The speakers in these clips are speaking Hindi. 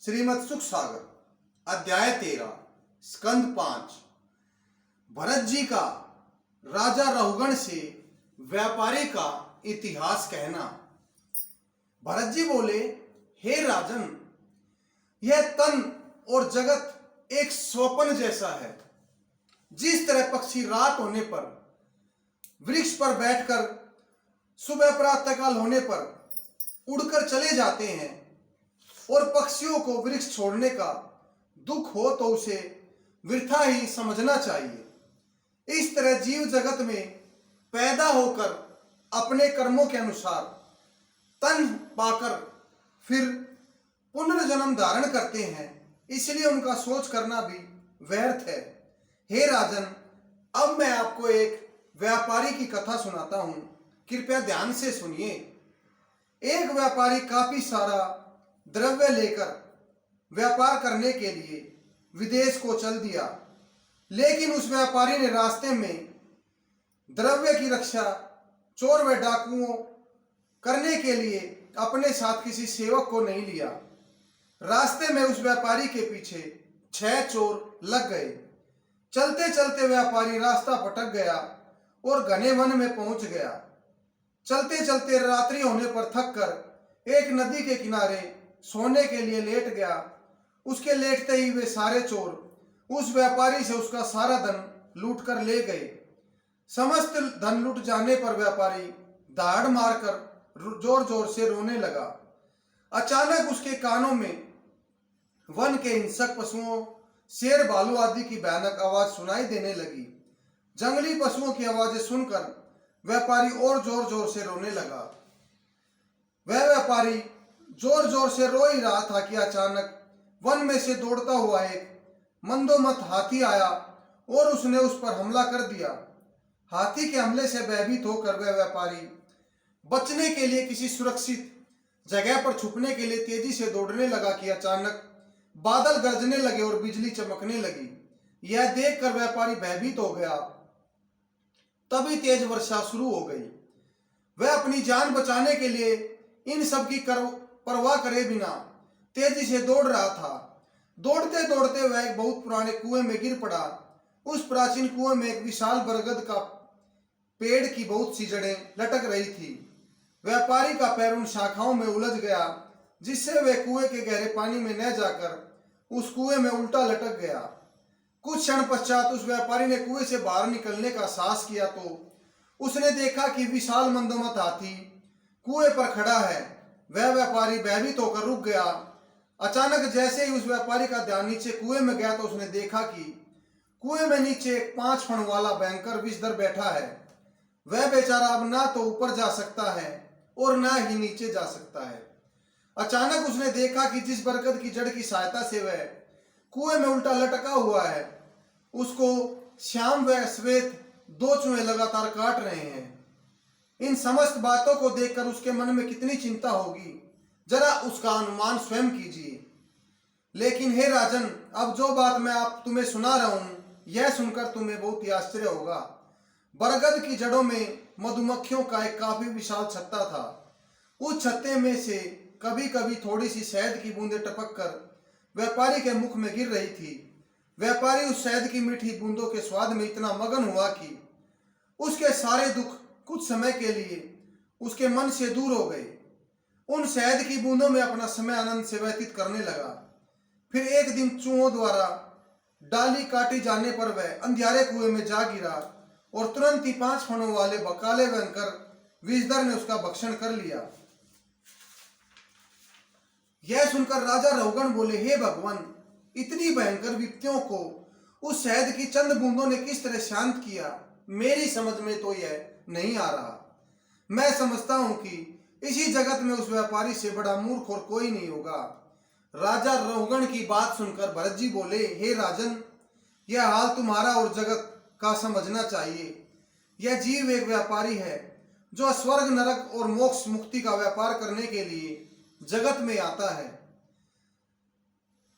श्रीमद् सुख सागर अध्याय 13 स्कंद 5। भरत जी का राजा रहुगण से व्यापारी का इतिहास कहना। भरत जी बोले, हे राजन, यह तन और जगत एक स्वप्न जैसा है। जिस तरह पक्षी रात होने पर वृक्ष पर बैठकर सुबह प्रातःकाल होने पर उड़कर चले जाते हैं और पक्षियों को वृक्ष छोड़ने का दुख हो तो उसे वृथा ही समझना चाहिए, इस तरह जीव जगत में पैदा होकर अपने कर्मों के अनुसार तन पाकर फिर पुनर्जन्म धारण करते हैं, इसलिए उनका सोच करना भी व्यर्थ है। हे राजन, अब मैं आपको एक व्यापारी की कथा सुनाता हूं, कृपया ध्यान से सुनिए। एक व्यापारी काफी सारा द्रव्य लेकर व्यापार करने के लिए विदेश को चल दिया, लेकिन उस व्यापारी ने रास्ते में द्रव्य की रक्षा चोर व डाकुओं करने के लिए अपने साथ किसी सेवक को नहीं लिया। रास्ते में उस व्यापारी के पीछे 6 चोर लग गए। चलते चलते व्यापारी रास्ता भटक गया और घने वन में पहुंच गया। चलते चलते रात्रि होने पर थक कर एक नदी के किनारे सोने के लिए लेट गया। उसके लेटते ही वे सारे चोर उस व्यापारी से उसका सारा धन लूट कर ले गए। समस्त धन लूट जाने पर व्यापारी दाढ़ मारकर जोर जोर से रोने लगा। अचानक उसके कानों में वन के हिंसक पशुओं, शेर, भालू आदि की भयानक आवाज सुनाई देने लगी। जंगली पशुओं की आवाजें सुनकर व्यापारी और जोर जोर से रोने लगा। वह व्यापारी जोर जोर से रो ही रहा था कि अचानक वन में से दौड़ता हुआ एक मंदोमत हाथी आया और उसने उस पर हमला कर दिया। हाथी के हमले से भयभीत होकर वह व्यापारी बचने के लिए किसी सुरक्षित जगह पर छुपने के लिए तेजी से दौड़ने लगा कि अचानक बादल गरजने लगे और बिजली चमकने लगी। यह देखकर व्यापारी भयभीत हो गया। तभी तेज वर्षा शुरू हो गई। वह अपनी जान बचाने के लिए इन सब की परवाह करे बिना तेजी से दौड़ रहा था। दौड़ते दौड़ते वह एक बहुत पुराने कुएं में गिर पड़ा। उस प्राचीन कुएं में एक विशाल बरगद का पेड़ की बहुत सी जड़ें लटक रही थी। व्यापारी का पैर उन शाखाओं में उलझ गया, जिससे वह कुएं के गहरे पानी में न जाकर उस कुएं में उल्टा लटक गया। कुछ क्षण पश्चात उस व्यापारी ने कुएं से बाहर निकलने का साहस किया तो उसने देखा कि विशाल मंदोमत हाथी कुएं पर खड़ा है। वह व्यापारी भयभीत होकर रुक गया। अचानक जैसे ही उस व्यापारी का ध्यान नीचे कुएं में गया तो उसने देखा कि कुएं में नीचे एक 5 फण वाला भयंकर विषधर बैठा है। वह बेचारा अब ना तो ऊपर जा सकता है और ना ही नीचे जा सकता है। अचानक उसने देखा कि जिस बरगद की जड़ की सहायता से वह कुएं में उल्टा लटका हुआ है, उसको श्याम व श्वेत 2 चूहे लगातार काट रहे हैं। इन समस्त बातों को देखकर उसके मन में कितनी चिंता होगी, जरा उसका अनुमान स्वयं कीजिए। लेकिन हे राजन, अब जो बात मैं तुम्हें सुना रहा हूं, यह सुनकर तुम्हें बहुत ही आश्चर्य होगा। बरगद की जड़ों में मधुमक्खियों का एक काफी विशाल छत्ता था। उस छत्ते में से कभी कभी थोड़ी सी शहद की बूंदें टपक कर व्यापारी के मुख में गिर रही थी। व्यापारी उस शहद की मीठी बूंदों के स्वाद में इतना मगन हुआ कि उसके सारे दुख कुछ समय के लिए उसके मन से दूर हो गए। उन शहद की बूंदों में अपना समय आनंद से व्यतीत करने लगा। फिर एक दिन चूहों द्वारा डाली काटी जाने पर वह अंधियारे कुएं में जा गिरा और तुरंत ही 5 फणों वाले बकाले भयंकर विषधर ने उसका भक्षण कर लिया। यह सुनकर राजा रहुगण बोले, हे भगवान, इतनी भयंकर विपत्तियों को उस शहद की चंद बूंदों ने किस तरह शांत किया, मेरी समझ में तो यह नहीं आ रहा। मैं समझता हूं कि इसी जगत में उस व्यापारी से बड़ा मूर्ख और कोई नहीं होगा। राजा रहुगण की बात सुनकर भरत जी बोले, हे राजन, यह हाल तुम्हारा और जगत का समझना चाहिए। यह जीव एक व्यापारी है जो स्वर्ग, नरक और मोक्ष मुक्ति का व्यापार करने के लिए जगत में आता है।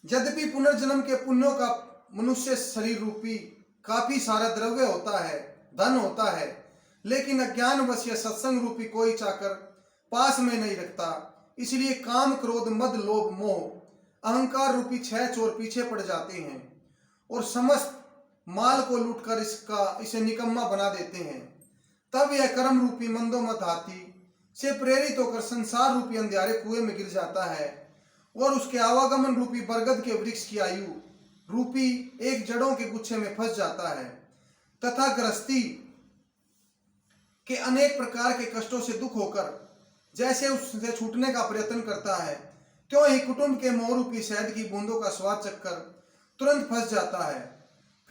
यद्यपि पुनर्जन्म के पुण्यों का मनुष्य शरीर रूपी काफी सारा द्रव्य होता है, धन होता है, लेकिन अज्ञानवश सत्संग रूपी कोई चाकर पास में नहीं रखता। इसलिए काम, क्रोध, मद, लोभ, मोह अहंकार रूपी 6 चोर पीछे पड़ जाते हैं और समस्त माल को लूटकर इसे निकम्मा बना देते हैं। तब यह कर्म रूपी मंदोमत हाथी से प्रेरित होकर संसार रूपी अंधियारे कुएं में गिर जाता है और उसके आवागमन रूपी बरगद के वृक्ष की आयु रूपी एक जड़ों के गुच्छे में फंस जाता है तथा गृहस्थी के अनेक प्रकार के कष्टों से दुख होकर जैसे उससे छूटने का प्रयत्न करता है, त्यों ही कुटुंब के मोह रूपी शहद की बूंदों का स्वाद चखकर तुरंत फंस जाता है।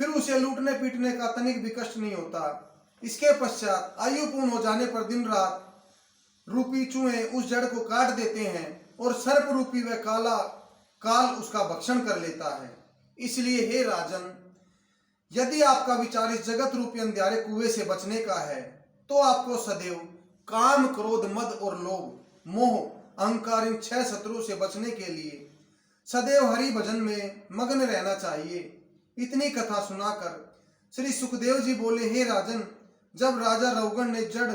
फिर उसे लूटने पीटने का तनिक भी कष्ट नहीं होता। इसके पश्चात आयु पूर्ण हो जाने पर दिन रात रूपी चूहे उस जड़ को काट देते हैं और सर्प रूपी वह काल उसका भक्षण कर लेता है। इसलिए हे राजन, यदि आपका विचार इस जगत रूपी अंधियारे कुएं से बचने का है तो आपको सदैव काम, क्रोध, मद और लोभ, मोह, अहंकार इन 6 शत्रुओं से बचने के लिए सदैव हरि भजन में मग्न रहना चाहिए। इतनी कथा सुनाकर श्री सुखदेव जी बोले, हे राजन, जब राजा रहुगण ने जड़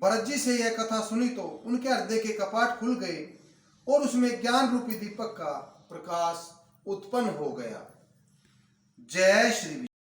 भरत जी से यह कथा सुनी तो उनके हृदय के कपाट खुल गए और उसमें ज्ञान रूपी दीपक का प्रकाश उत्पन्न हो गया। जय श्री